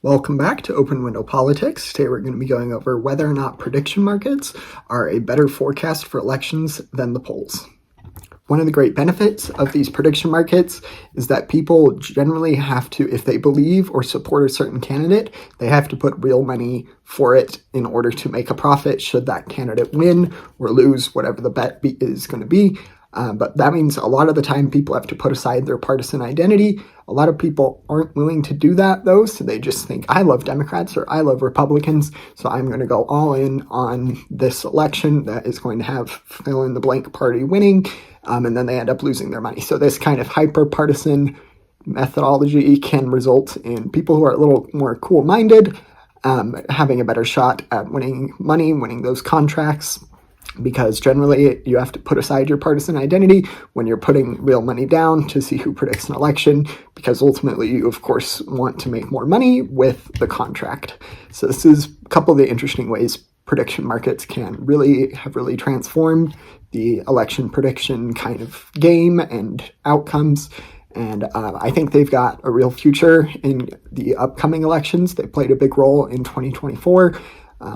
Welcome back to Open Window Politics. Today we're going to be going over whether or not prediction markets are a better forecast for elections than the polls. One of the great benefits of these prediction markets is that people generally have to, if they believe or support a certain candidate, they have to put real money for it in order to make a profit should that candidate win or lose, whatever the bet is going to be. But that means a lot of the time people have to put aside their partisan identity. A lot of people aren't willing to do that, though, so they just think, I love Democrats or I love Republicans, so I'm going to go all in on this election that is going to have fill-in-the-blank party winning, and then they end up losing their money. So this kind of hyper-partisan methodology can result in people who are a little more cool-minded having a better shot at winning money, winning those contracts, because generally you have to put aside your partisan identity when you're putting real money down to see who predicts an election, because ultimately you, of course, want to make more money with the contract. So this is a couple of the interesting ways prediction markets can really transformed the election prediction kind of game and outcomes. And I think they've got a real future in the upcoming elections. They played a big role in 2024.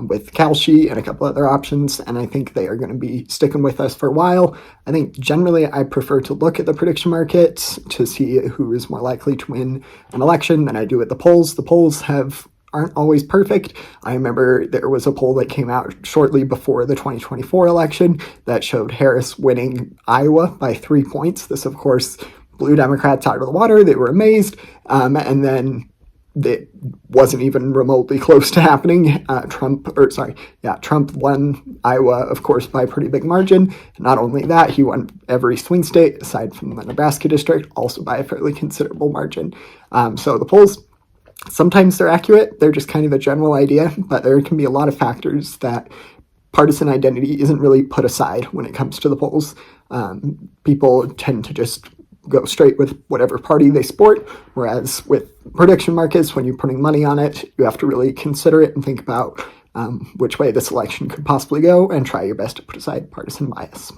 With Kalshi and a couple other options, and I think they are going to be sticking with us for a while. I think generally I prefer to look at the prediction markets to see who is more likely to win an election than I do at the polls. The polls aren't always perfect. I remember there was a poll that came out shortly before the 2024 election that showed Harris winning Iowa by 3 points. This, of course, blew Democrats out of the water. They were amazed, and then it wasn't even remotely close to happening. Trump won Iowa, of course, by a pretty big margin. Not only that, he won every swing state aside from the Nebraska district, also by a fairly considerable margin. So the polls, sometimes they're accurate. They're just kind of a general idea, but there can be a lot of factors that partisan identity isn't really put aside when it comes to the polls. People tend to just go straight with whatever party they support, whereas with prediction markets, when you're putting money on it, you have to really consider it and think about which way this election could possibly go and try your best to put aside partisan bias.